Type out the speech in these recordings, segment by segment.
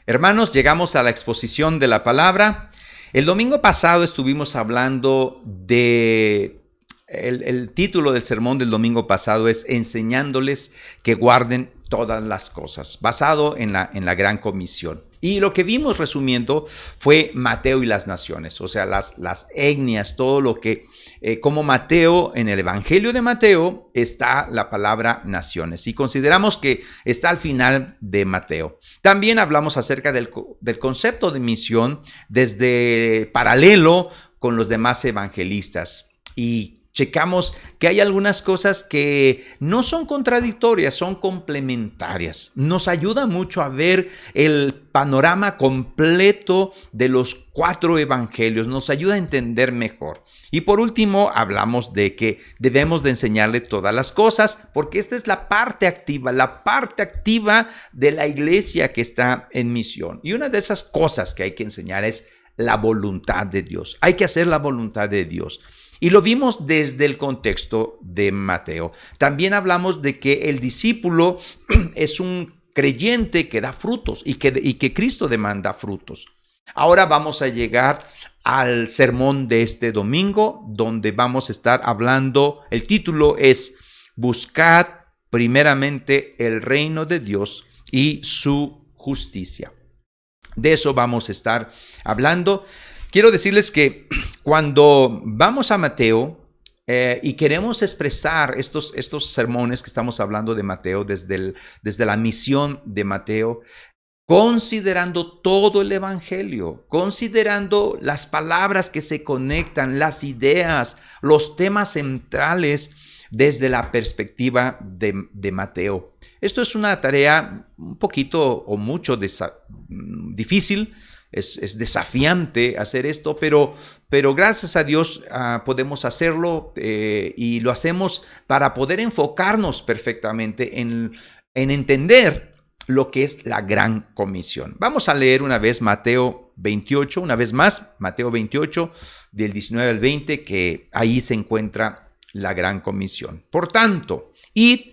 Hermanos, llegamos a la exposición de la palabra. El domingo pasado estuvimos hablando de... El título del sermón del domingo pasado es Enseñándoles que guarden todas las cosas, basado en la Gran Comisión. Y lo que vimos, resumiendo, fue Mateo y las naciones, o sea, las etnias, todo lo que, como Mateo, en el Evangelio de Mateo, está la palabra naciones. Y consideramos que está al final de Mateo. También hablamos acerca del concepto de misión desde paralelo con los demás evangelistas. Y checamos que hay algunas cosas que no son contradictorias, son complementarias. Nos ayuda mucho a ver el panorama completo de los 4 evangelios, nos ayuda a entender mejor. Y por último, hablamos de que debemos de enseñarle todas las cosas, porque esta es la parte activa de la iglesia que está en misión. Y una de esas cosas que hay que enseñar es la voluntad de Dios. Hay que hacer la voluntad de Dios. Y lo vimos desde el contexto de Mateo. También hablamos de que el discípulo es un creyente que da frutos y que Cristo demanda frutos. Ahora vamos a llegar al sermón de este domingo, donde vamos a estar hablando, el título es Buscad primeramente el reino de Dios y su justicia. De eso vamos a estar hablando. Quiero decirles que cuando vamos a Mateo y queremos expresar estos sermones que estamos hablando de Mateo, desde la misión de Mateo, considerando todo el evangelio, considerando las palabras que se conectan, las ideas, los temas centrales desde la perspectiva de Mateo. Esto es una tarea un poquito o mucho difícil. Es desafiante hacer esto, pero gracias a Dios podemos hacerlo y lo hacemos para poder enfocarnos perfectamente en entender lo que es la Gran Comisión. Vamos a leer una vez Mateo 28, una vez más, Mateo 28, del 19 al 20, que ahí se encuentra la Gran Comisión. Por tanto, id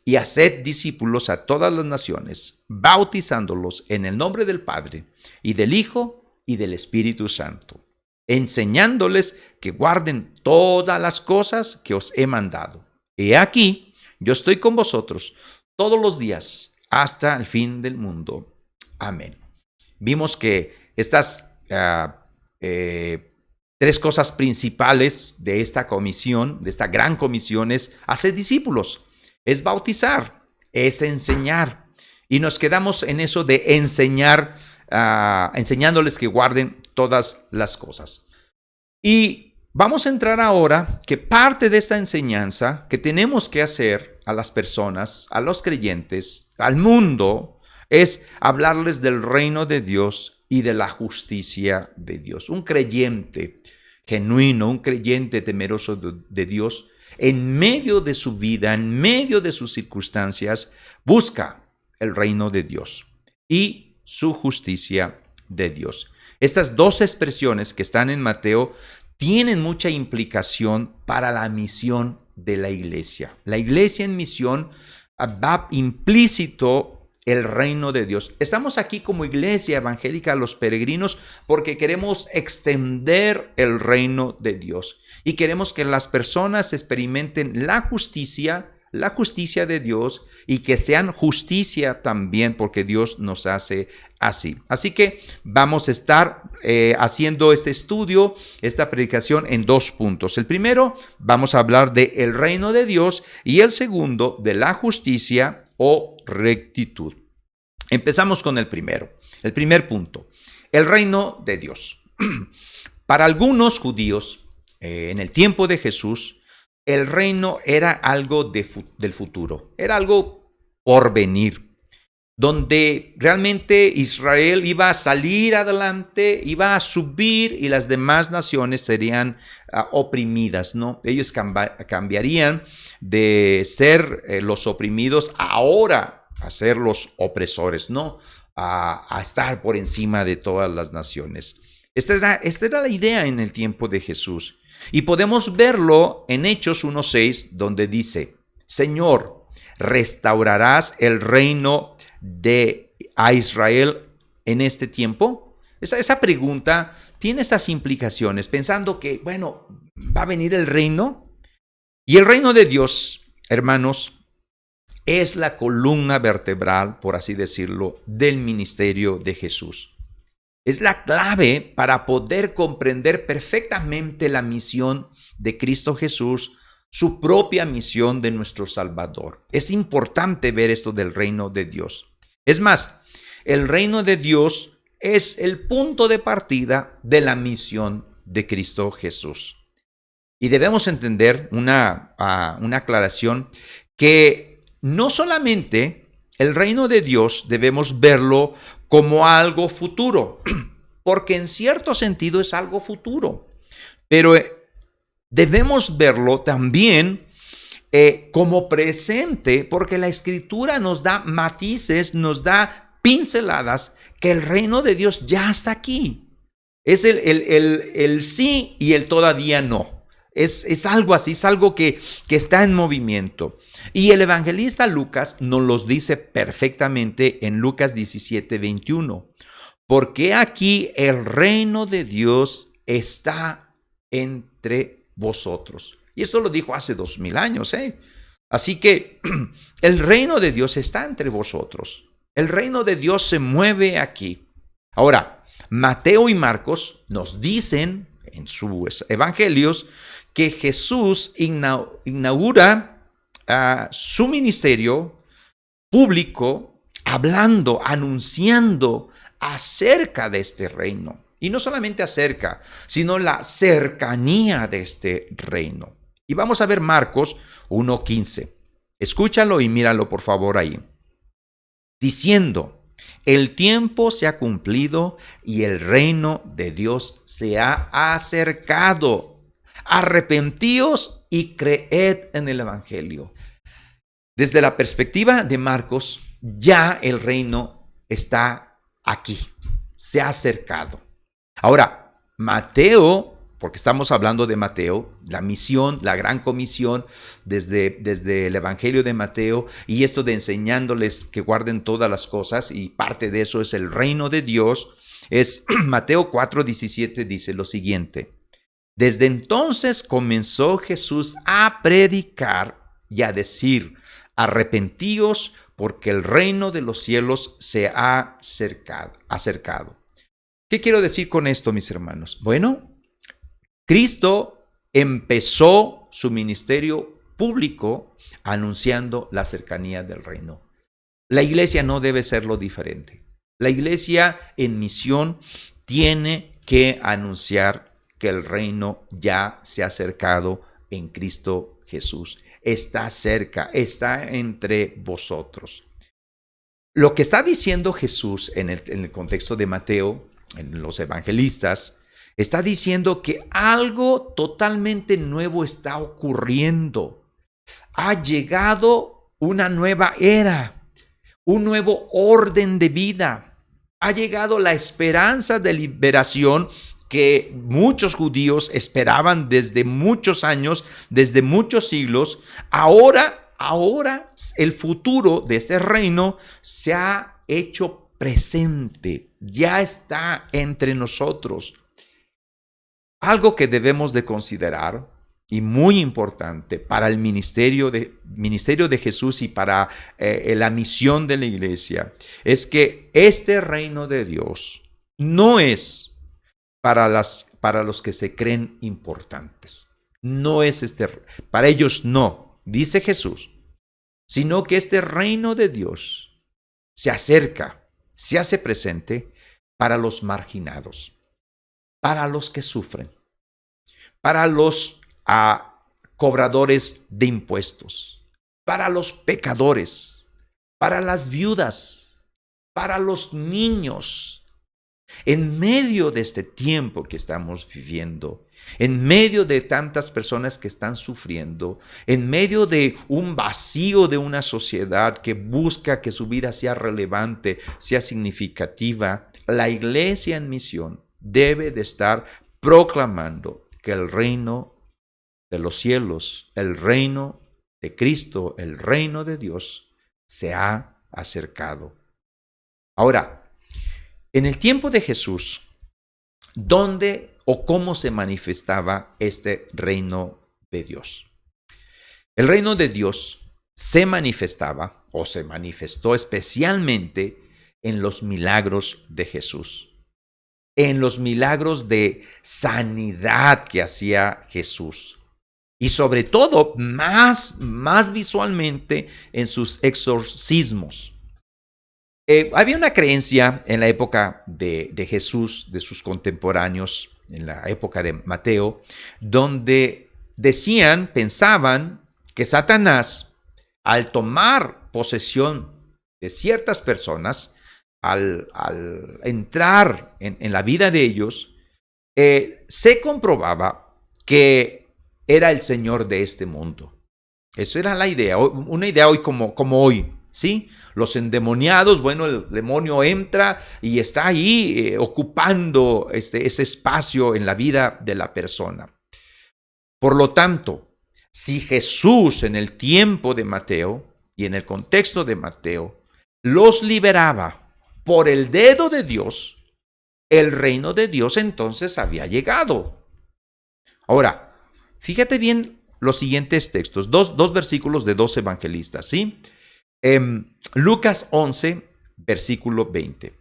y haced discípulos a todas las naciones, bautizándolos en el nombre del Padre, y del Hijo, y del Espíritu Santo, enseñándoles que guarden todas las cosas que os he mandado. He aquí, yo estoy con vosotros todos los días, hasta el fin del mundo. Amén. Vimos que estas 3 cosas principales de esta comisión, de esta gran comisión, es hacer discípulos, es bautizar, es enseñar. Y nos quedamos en eso de enseñar, enseñándoles que guarden todas las cosas. Y vamos a entrar ahora que parte de esta enseñanza que tenemos que hacer a las personas, a los creyentes, al mundo, es hablarles del reino de Dios y de la justicia de Dios. Un creyente genuino, un creyente temeroso de Dios, en medio de su vida, en medio de sus circunstancias, busca el reino de Dios y su justicia de Dios. Estas 2 expresiones que están en Mateo tienen mucha implicación para la misión de la iglesia. La iglesia en misión va implícito el reino de Dios. Estamos aquí como iglesia evangélica, los peregrinos, porque queremos extender el reino de Dios y queremos que las personas experimenten la justicia de Dios y que sean justicia también, porque Dios nos hace así. Así que vamos a estar haciendo este estudio, esta predicación en 2 puntos. El primero, vamos a hablar del reino de Dios, y el segundo, de la justicia o rectitud. Empezamos con el primero. El primer punto, el reino de Dios. Para algunos judíos, en el tiempo de Jesús, el reino era algo del futuro, era algo por venir, donde realmente Israel iba a salir adelante, iba a subir y las demás naciones serían oprimidas, ¿no? Ellos cambiarían de ser los oprimidos ahora a ser los opresores, ¿no? A estar por encima de todas las naciones. Esta era la idea en el tiempo de Jesús. Y podemos verlo en Hechos 1:6, donde dice: Señor, restaurarás el reino a Israel en este tiempo? Esa pregunta tiene estas implicaciones, pensando que, bueno, va a venir el reino. Y el reino de Dios, hermanos, es la columna vertebral, por así decirlo, del ministerio de Jesús. Es la clave para poder comprender perfectamente la misión de Cristo Jesús, su propia misión de nuestro Salvador. Es importante ver esto del reino de Dios. Es más, el reino de Dios es el punto de partida de la misión de Cristo Jesús. Y debemos entender una aclaración que no solamente el reino de Dios debemos verlo como algo futuro, porque en cierto sentido es algo futuro, pero debemos verlo también como presente, porque la Escritura nos da matices, nos da pinceladas que el reino de Dios ya está aquí. Es el sí y el todavía no. Es algo así, es algo que está en movimiento. Y el evangelista Lucas nos los dice perfectamente en Lucas 17:21. Porque aquí el reino de Dios está entre vosotros. Y esto lo dijo hace 2000 años, ¿eh? Así que el reino de Dios está entre vosotros. El reino de Dios se mueve aquí. Ahora, Mateo y Marcos nos dicen en sus evangelios que Jesús inaugura su ministerio público hablando, anunciando acerca de este reino. Y no solamente acerca, sino la cercanía de este reino. Y vamos a ver Marcos 1:15. Escúchalo y míralo por favor ahí. Diciendo: el tiempo se ha cumplido y el reino de Dios se ha acercado. Arrepentíos y creed en el evangelio. Desde la perspectiva de Marcos, ya el reino está aquí, se ha acercado. Ahora, Mateo, porque estamos hablando de Mateo, la misión, la gran comisión desde el evangelio de Mateo, y esto de enseñándoles que guarden todas las cosas, y parte de eso es el reino de Dios, es Mateo 4:17, dice lo siguiente: desde entonces comenzó Jesús a predicar y a decir: arrepentíos, porque el reino de los cielos se ha acercado. ¿Qué quiero decir con esto, mis hermanos? Bueno, Cristo empezó su ministerio público anunciando la cercanía del reino. La iglesia no debe serlo diferente. La iglesia en misión tiene que anunciar que el reino ya se ha acercado en Cristo Jesús. Está cerca, está entre vosotros. Lo que está diciendo Jesús en el contexto de Mateo, en los evangelistas, está diciendo que algo totalmente nuevo está ocurriendo. Ha llegado una nueva era, un nuevo orden de vida. Ha llegado la esperanza de liberación que muchos judíos esperaban desde muchos años, desde muchos siglos. Ahora el futuro de este reino se ha hecho presente, ya está entre nosotros. Algo que debemos de considerar y muy importante para el ministerio de Jesús y para la misión de la iglesia es que este reino de Dios no es para los que se creen importantes. No es para ellos no, dice Jesús, sino que este reino de Dios se acerca, se hace presente para los marginados, para los que sufren, para los cobradores de impuestos, para los pecadores, para las viudas, para los niños. En medio de este tiempo que estamos viviendo, en medio de tantas personas que están sufriendo, en medio de un vacío de una sociedad que busca que su vida sea relevante, sea significativa, la iglesia en misión debe de estar proclamando que el reino de los cielos, el reino de Cristo, el reino de Dios, se ha acercado. Ahora, En el tiempo de Jesús, ¿dónde o cómo se manifestaba este reino de Dios? El reino de Dios se manifestaba o se manifestó especialmente en los milagros de Jesús, en los milagros de sanidad que hacía Jesús y sobre todo más visualmente en sus exorcismos. Había una creencia en la época de Jesús, de sus contemporáneos, en la época de Mateo, donde pensaban que Satanás, al tomar posesión de ciertas personas, al entrar en la vida de ellos, se comprobaba que era el Señor de este mundo. Eso era la idea, una idea hoy como hoy, ¿sí? Los endemoniados, bueno, el demonio entra y está ahí ocupando ese espacio en la vida de la persona. Por lo tanto, si Jesús en el tiempo de Mateo y en el contexto de Mateo los liberaba por el dedo de Dios, el reino de Dios entonces había llegado. Ahora, fíjate bien los siguientes textos, dos versículos de dos evangelistas, ¿sí? Lucas 11, versículo 20.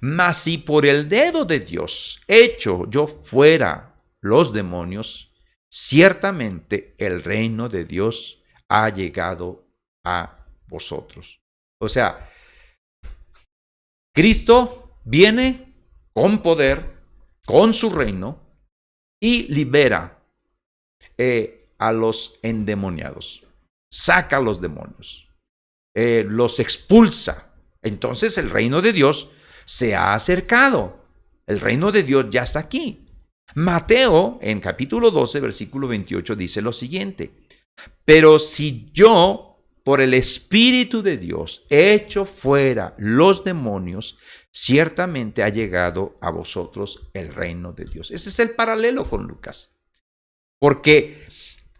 Mas si por el dedo de Dios echo yo fuera los demonios, ciertamente el reino de Dios ha llegado a vosotros. O sea, Cristo viene con poder, con su reino, y libera a los endemoniados. Saca a los demonios. Los expulsa. Entonces el reino de Dios se ha acercado. El reino de Dios ya está aquí. Mateo, en capítulo 12, versículo 28, dice lo siguiente: pero si yo, por el Espíritu de Dios, echo fuera los demonios, ciertamente ha llegado a vosotros el reino de Dios. Ese es el paralelo con Lucas. Porque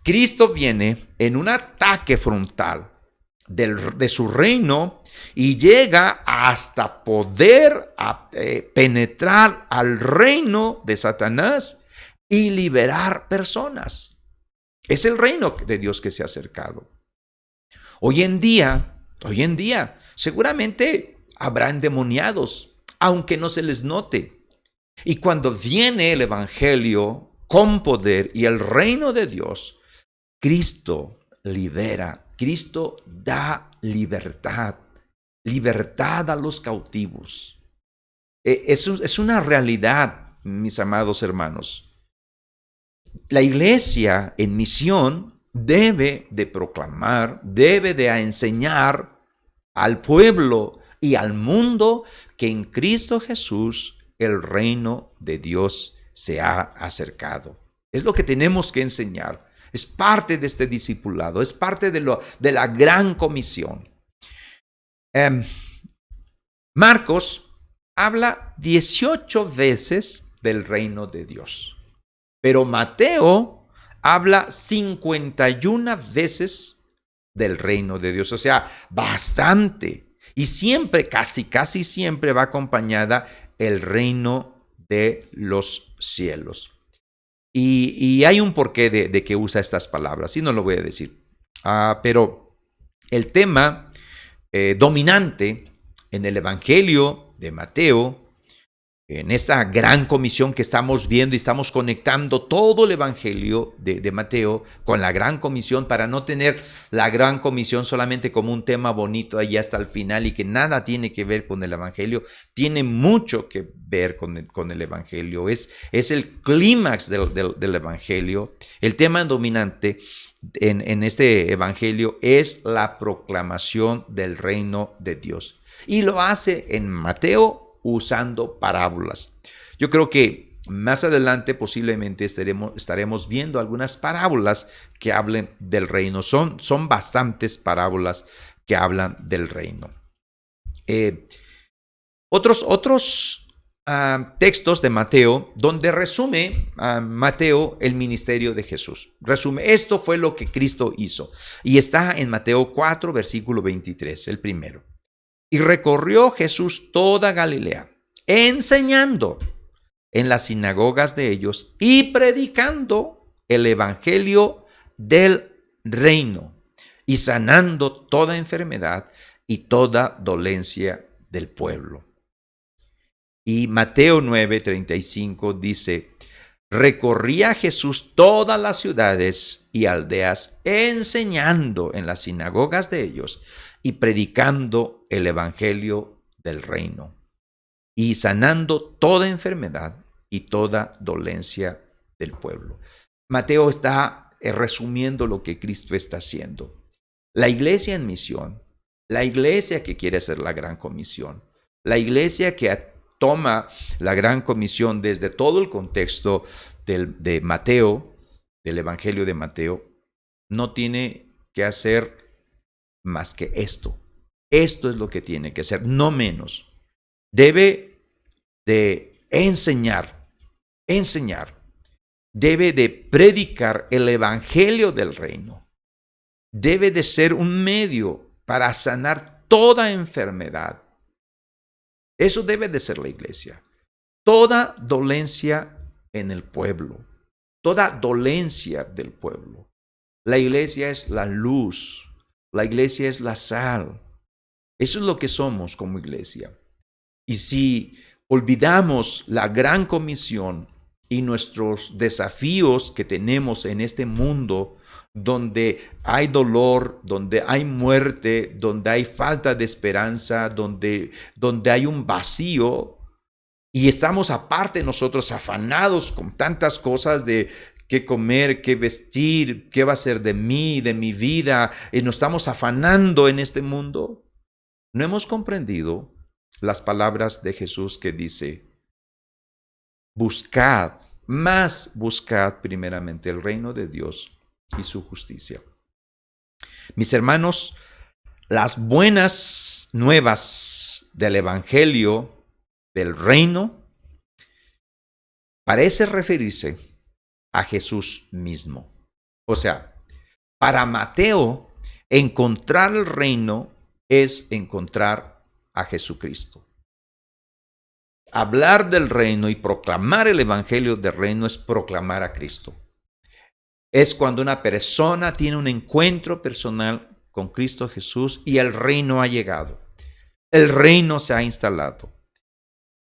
Cristo viene en un ataque frontal de su reino y llega hasta poder penetrar al reino de Satanás y liberar personas. Es el reino de Dios que se ha acercado. Hoy en día, seguramente habrá endemoniados, aunque no se les note. Y cuando viene el evangelio con poder y el reino de Dios, Cristo libera, Cristo da libertad a los cautivos. Es una realidad, mis amados hermanos. La iglesia en misión debe de proclamar, debe de enseñar al pueblo y al mundo que en Cristo Jesús el reino de Dios se ha acercado. Es lo que tenemos que enseñar. Es parte de este discipulado, es parte de la gran comisión. Marcos habla 18 veces del reino de Dios, pero Mateo habla 51 veces del reino de Dios, o sea, bastante. Y siempre, casi siempre va acompañada el reino de los cielos. Y hay un porqué de que usa estas palabras, y no lo voy a decir. Pero el tema dominante en el Evangelio de Mateo, en esta gran comisión que estamos viendo y estamos conectando todo el Evangelio de Mateo con la gran comisión para no tener la gran comisión solamente como un tema bonito ahí hasta el final y que nada tiene que ver con el Evangelio, tiene mucho que ver con el Evangelio, es el clímax del Evangelio. El tema dominante en este Evangelio es la proclamación del reino de Dios y lo hace en Mateo usando parábolas. Yo creo que más adelante posiblemente estaremos viendo algunas parábolas que hablen del reino. Son bastantes parábolas que hablan del reino. Otros textos de Mateo donde resume Mateo el ministerio de Jesús. Resume, esto fue lo que Cristo hizo. Y está en Mateo 4, versículo 23, el primero. Y recorrió Jesús toda Galilea, enseñando en las sinagogas de ellos y predicando el evangelio del reino y sanando toda enfermedad y toda dolencia del pueblo. Y Mateo 9:35 dice: recorría Jesús todas las ciudades y aldeas, enseñando en las sinagogas de ellos y predicando el evangelio del reino y sanando toda enfermedad y toda dolencia del pueblo. Mateo está resumiendo lo que Cristo está haciendo. La iglesia en misión, la iglesia que quiere hacer la gran comisión, la iglesia que toma la gran comisión desde todo el contexto de Mateo, del evangelio de Mateo, no tiene que hacer más que esto. Esto es lo que tiene que hacer, no menos. Debe de enseñar, debe de predicar el evangelio del reino, debe de ser un medio para sanar toda enfermedad. Eso debe de ser la iglesia. Toda dolencia en el pueblo, toda dolencia del pueblo. La iglesia es la luz, la iglesia es la sal. Eso es lo que somos como iglesia. Y si olvidamos la gran comisión y nuestros desafíos que tenemos en este mundo, donde hay dolor, donde hay muerte, donde hay falta de esperanza, donde hay un vacío, y estamos aparte nosotros afanados con tantas cosas de qué comer, qué vestir, qué va a ser de mí, de mi vida, y nos estamos afanando en este mundo, no hemos comprendido las palabras de Jesús que dice: buscad primeramente el reino de Dios y su justicia. Mis hermanos, las buenas nuevas del evangelio del reino parece referirse a Jesús mismo. O sea, para Mateo, encontrar el reino es encontrar a Jesucristo. Hablar del reino y proclamar el evangelio del reino es proclamar a Cristo. Es cuando una persona tiene un encuentro personal con Cristo Jesús y el reino ha llegado. El reino se ha instalado.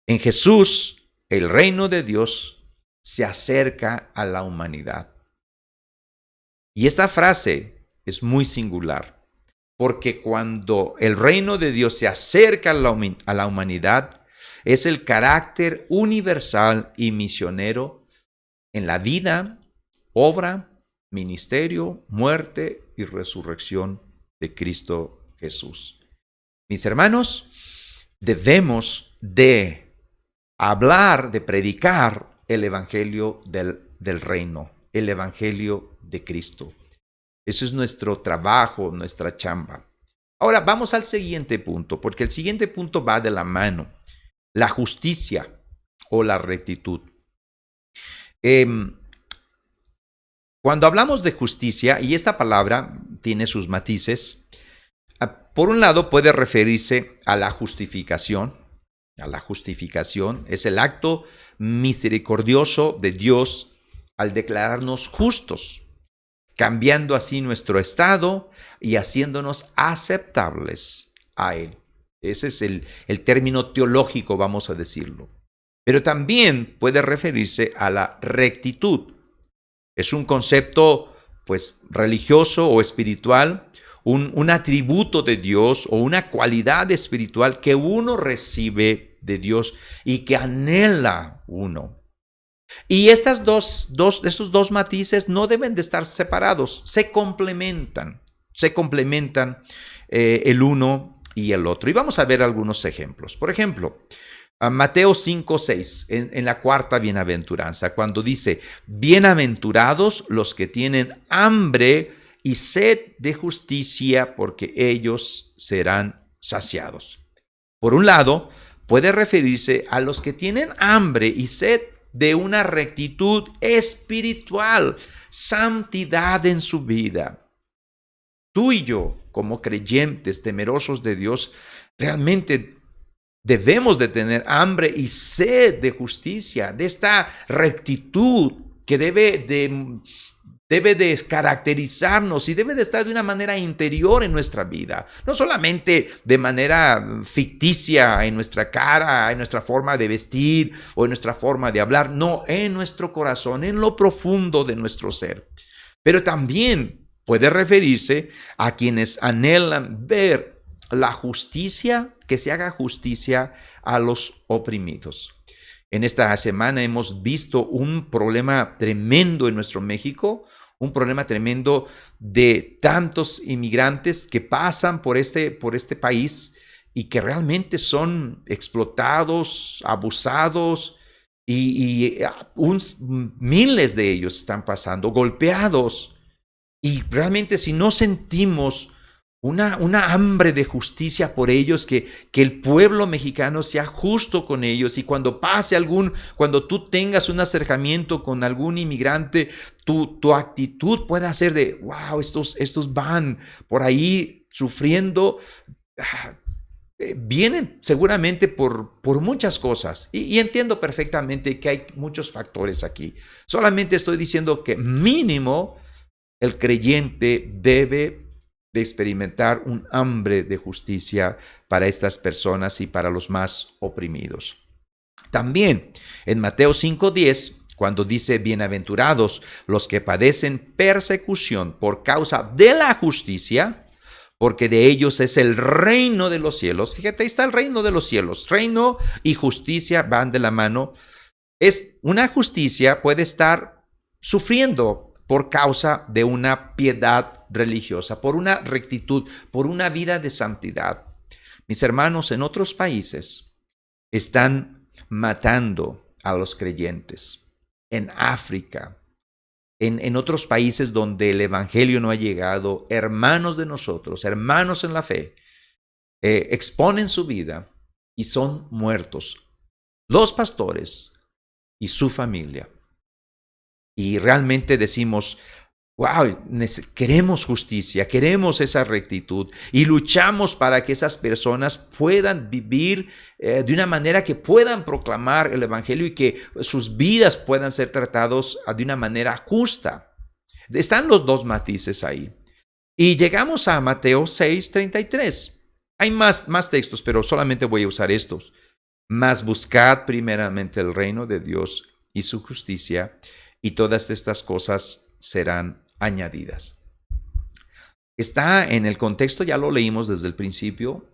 En Jesús, el reino de Dios se acerca a la humanidad. Y esta frase es muy singular, porque cuando el reino de Dios se acerca a la humanidad, es el carácter universal y misionero en la vida, obra, ministerio, muerte y resurrección de Cristo Jesús. Mis hermanos, debemos de hablar, de predicar el evangelio del reino, el evangelio de Cristo. Eso es nuestro trabajo, nuestra chamba. Ahora vamos al siguiente punto, porque el siguiente punto va de la mano. La justicia o la rectitud. Cuando hablamos de justicia, y esta palabra tiene sus matices, por un lado puede referirse a la justificación. La justificación es el acto misericordioso de Dios al declararnos justos, cambiando así nuestro estado y haciéndonos aceptables a Él. Ese es el término teológico, vamos a decirlo. Pero también puede referirse a la rectitud. Es un concepto, pues, religioso o espiritual, un atributo de Dios o una cualidad espiritual que uno recibe de Dios y que anhela uno. Y estos dos matices no deben de estar separados, se complementan el uno y el otro. Y vamos a ver algunos ejemplos. Por ejemplo, Mateo 5:6, en la cuarta bienaventuranza, cuando dice: bienaventurados los que tienen hambre y sed de justicia, porque ellos serán saciados. Por un lado, puede referirse a los que tienen hambre y sed de una rectitud espiritual, santidad en su vida. Tú y yo, como creyentes temerosos de Dios, realmente Debemos de tener hambre y sed de justicia, de esta rectitud que debe de caracterizarnos y debe de estar de una manera interior en nuestra vida, no solamente de manera ficticia en nuestra cara, en nuestra forma de vestir o en nuestra forma de hablar, no, en nuestro corazón, en lo profundo de nuestro ser. Pero también puede referirse a quienes anhelan ver la justicia, que se haga justicia a los oprimidos. En esta semana hemos visto un problema tremendo en nuestro México, un problema tremendo de tantos inmigrantes que pasan por este país y que realmente son explotados, abusados y miles de ellos están pasando, golpeados. Y realmente si no sentimos una hambre de justicia por ellos, que el pueblo mexicano sea justo con ellos y cuando cuando tú tengas un acercamiento con algún inmigrante, tu actitud pueda ser de, wow, estos van por ahí sufriendo, vienen seguramente por muchas cosas y entiendo perfectamente que hay muchos factores aquí. Solamente estoy diciendo que mínimo el creyente debe de experimentar un hambre de justicia para estas personas y para los más oprimidos. También en Mateo 5:10, cuando dice, bienaventurados los que padecen persecución por causa de la justicia, porque de ellos es el reino de los cielos. Fíjate, ahí está el reino de los cielos. Reino y justicia van de la mano. Es una justicia, puede estar sufriendo por causa de una piedad religiosa, por una rectitud, por una vida de santidad. Mis hermanos, en otros países están matando a los creyentes. En África, en otros países donde el evangelio no ha llegado, hermanos de nosotros, hermanos en la fe, exponen su vida y son muertos. Los pastores y su familia. Y realmente decimos, wow, queremos justicia, queremos esa rectitud y luchamos para que esas personas puedan vivir de una manera que puedan proclamar el evangelio y que sus vidas puedan ser tratados de una manera justa. Están los dos matices ahí. Y llegamos a Mateo 6:33. Hay más textos, pero solamente voy a usar estos. Mas buscad primeramente el reino de Dios y su justicia, y todas estas cosas serán añadidas. Está en el contexto, ya lo leímos desde el principio.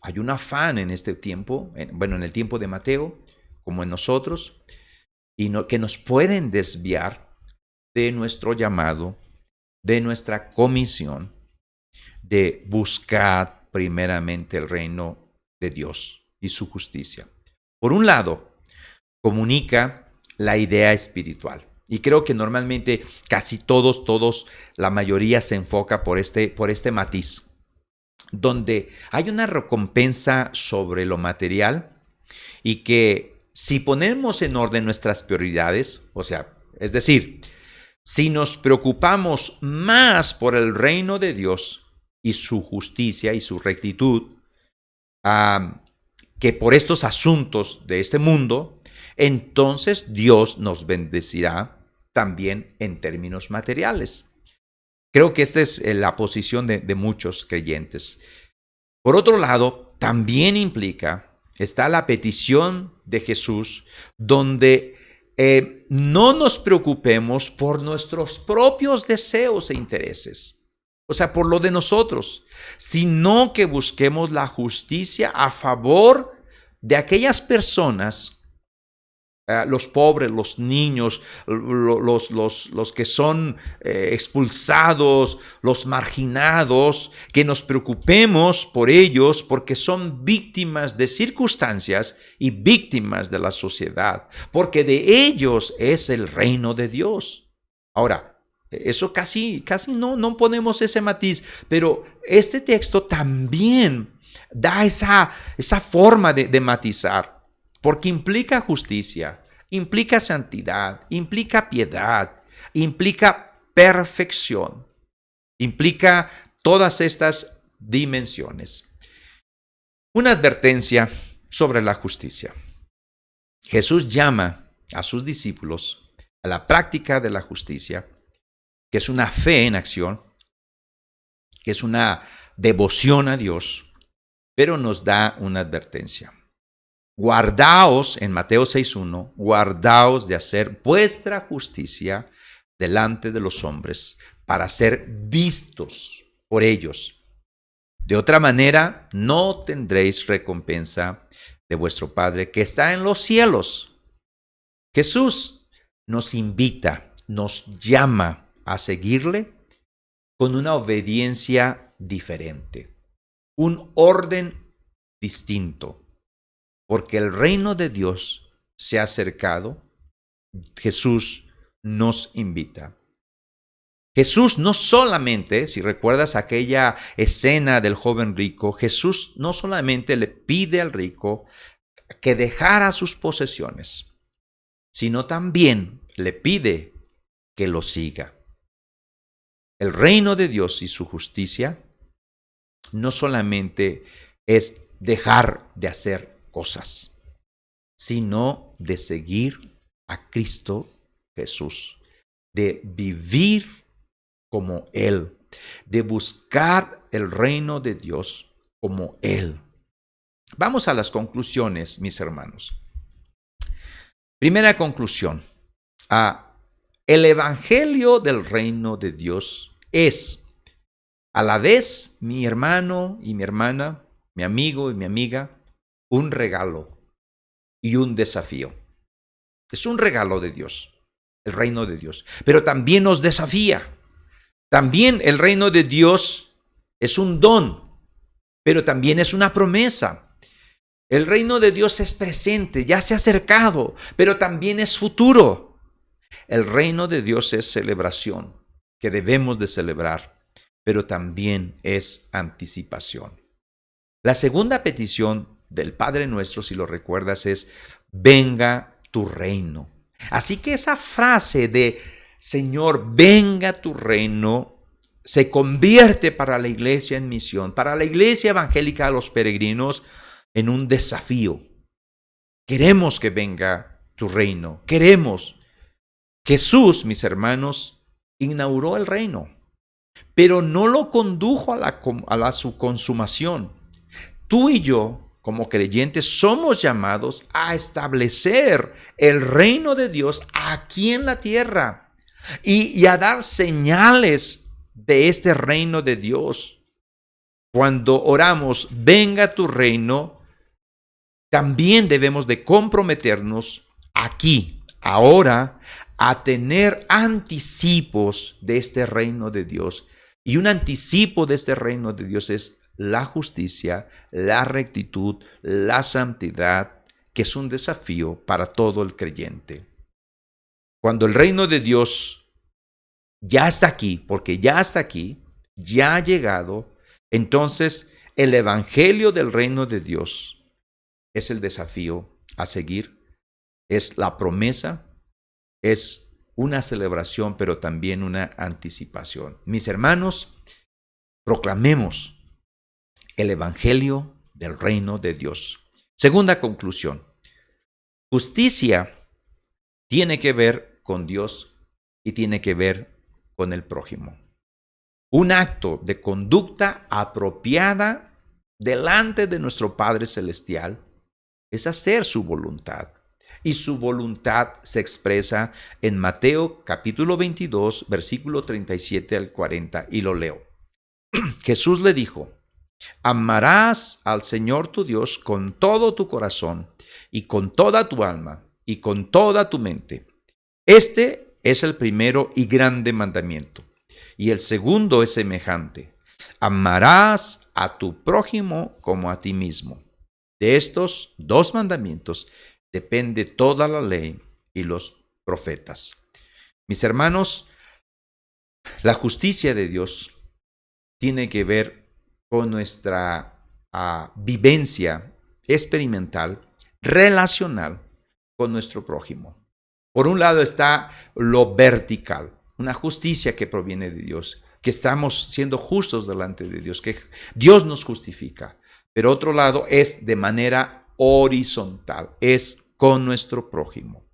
Hay un afán en este tiempo, en el tiempo de Mateo, como en nosotros, que nos pueden desviar de nuestro llamado, de nuestra comisión, de buscar primeramente el reino de Dios y su justicia. Por un lado, comunica la idea espiritual. Y creo que normalmente casi todos, la mayoría se enfoca por este matiz, donde hay una recompensa sobre lo material y que si ponemos en orden nuestras prioridades, es decir, si nos preocupamos más por el reino de Dios y su justicia y su rectitud, que por estos asuntos de este mundo, entonces Dios nos bendecirá también en términos materiales. Creo que esta es la posición de muchos creyentes. Por otro lado, también está la petición de Jesús, donde no nos preocupemos por nuestros propios deseos e intereses, por lo de nosotros, sino que busquemos la justicia a favor de aquellas personas, los pobres, los niños, los que son expulsados, los marginados, que nos preocupemos por ellos porque son víctimas de circunstancias y víctimas de la sociedad, porque de ellos es el reino de Dios. Ahora, eso casi no ponemos ese matiz, pero este texto también da esa forma de matizar. Porque implica justicia, implica santidad, implica piedad, implica perfección, implica todas estas dimensiones. Una advertencia sobre la justicia. Jesús llama a sus discípulos a la práctica de la justicia, que es una fe en acción, que es una devoción a Dios, pero nos da una advertencia. Guardaos, en Mateo 6:1, guardaos de hacer vuestra justicia delante de los hombres para ser vistos por ellos. De otra manera, no tendréis recompensa de vuestro Padre que está en los cielos. Jesús nos invita, nos llama a seguirle con una obediencia diferente, un orden distinto, porque el reino de Dios se ha acercado. Jesús nos invita. Jesús no solamente, si recuerdas aquella escena del joven rico, Jesús no solamente le pide al rico que dejara sus posesiones, sino también le pide que lo siga. El reino de Dios y su justicia no solamente es dejar de hacer cosas, sino de seguir a Cristo Jesús, de vivir como Él, de buscar el reino de Dios como Él. Vamos a las conclusiones, mis hermanos. Primera conclusión. El evangelio del reino de Dios es a la vez, mi hermano y mi hermana, mi amigo y mi amiga, un regalo y un desafío. Es un regalo de Dios, el reino de Dios, pero también nos desafía. También el reino de Dios es un don, pero también es una promesa. El reino de Dios es presente, ya se ha acercado, pero también es futuro. El reino de Dios es celebración, que debemos de celebrar, pero también es anticipación. La segunda petición del Padre Nuestro, si lo recuerdas, es: venga tu reino. Así que esa frase de Señor, venga tu reino, se convierte para la iglesia en misión, para la iglesia evangélica de los peregrinos, en un desafío. Queremos que venga tu reino. Queremos. Jesús, mis hermanos, inauguró el reino, pero no lo condujo a su consumación. Tú y yo, como creyentes, somos llamados a establecer el reino de Dios aquí en la tierra y a dar señales de este reino de Dios. Cuando oramos, venga tu reino, también debemos de comprometernos aquí, ahora, a tener anticipos de este reino de Dios. Y un anticipo de este reino de Dios es la justicia, la rectitud, la santidad, que es un desafío para todo el creyente. Cuando el reino de Dios ya está aquí, porque ya está aquí, ya ha llegado, entonces el evangelio del reino de Dios es el desafío a seguir, es la promesa, es una celebración, pero también una anticipación. Mis hermanos, proclamemos el evangelio del reino de Dios. Segunda conclusión. Justicia tiene que ver con Dios y tiene que ver con el prójimo. Un acto de conducta apropiada delante de nuestro Padre Celestial es hacer su voluntad. Y su voluntad se expresa en Mateo capítulo 22, versículo 37 al 40, y lo leo. Jesús le dijo: amarás al Señor tu Dios con todo tu corazón y con toda tu alma y con toda tu mente. Este es el primero y grande mandamiento. Y el segundo es semejante: amarás a tu prójimo como a ti mismo. De estos dos mandamientos depende toda la ley y los profetas. Mis hermanos, la justicia de Dios tiene que ver con nuestra vivencia experimental, relacional con nuestro prójimo. Por un lado está lo vertical, una justicia que proviene de Dios, que estamos siendo justos delante de Dios, que Dios nos justifica. Pero otro lado es de manera horizontal, es con nuestro prójimo.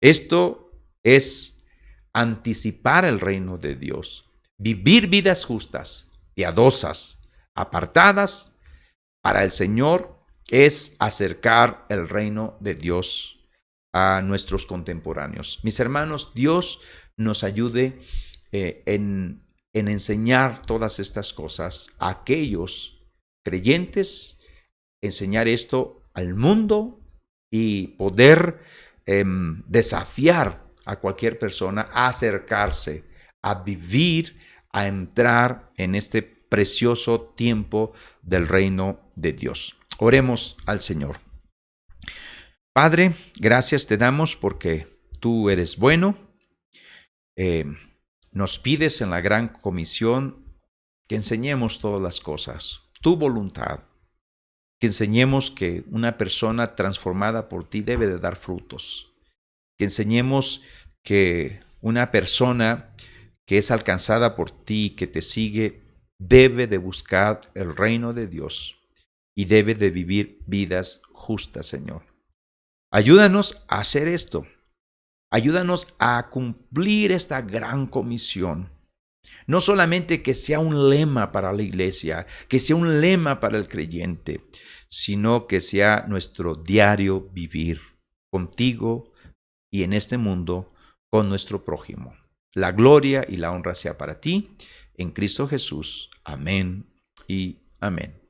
Esto es anticipar el reino de Dios, vivir vidas justas, piadosas, apartadas para el Señor, es acercar el reino de Dios a nuestros contemporáneos. Mis hermanos, Dios nos ayude en enseñar todas estas cosas a aquellos creyentes, enseñar esto al mundo y poder desafiar a cualquier persona a acercarse, a vivir, a entrar en este precioso tiempo del reino de Dios. Oremos al Señor. Padre, gracias te damos porque tú eres bueno. Nos pides en la gran comisión que enseñemos todas las cosas, tu voluntad, que enseñemos que una persona transformada por ti debe de dar frutos, que enseñemos que una persona que es alcanzada por ti, que te sigue, debe de buscar el reino de Dios y debe de vivir vidas justas, Señor. Ayúdanos a hacer esto. Ayúdanos a cumplir esta gran comisión. No solamente que sea un lema para la iglesia, que sea un lema para el creyente, sino que sea nuestro diario vivir contigo y en este mundo con nuestro prójimo. La gloria y la honra sea para ti, en Cristo Jesús. Amén y amén.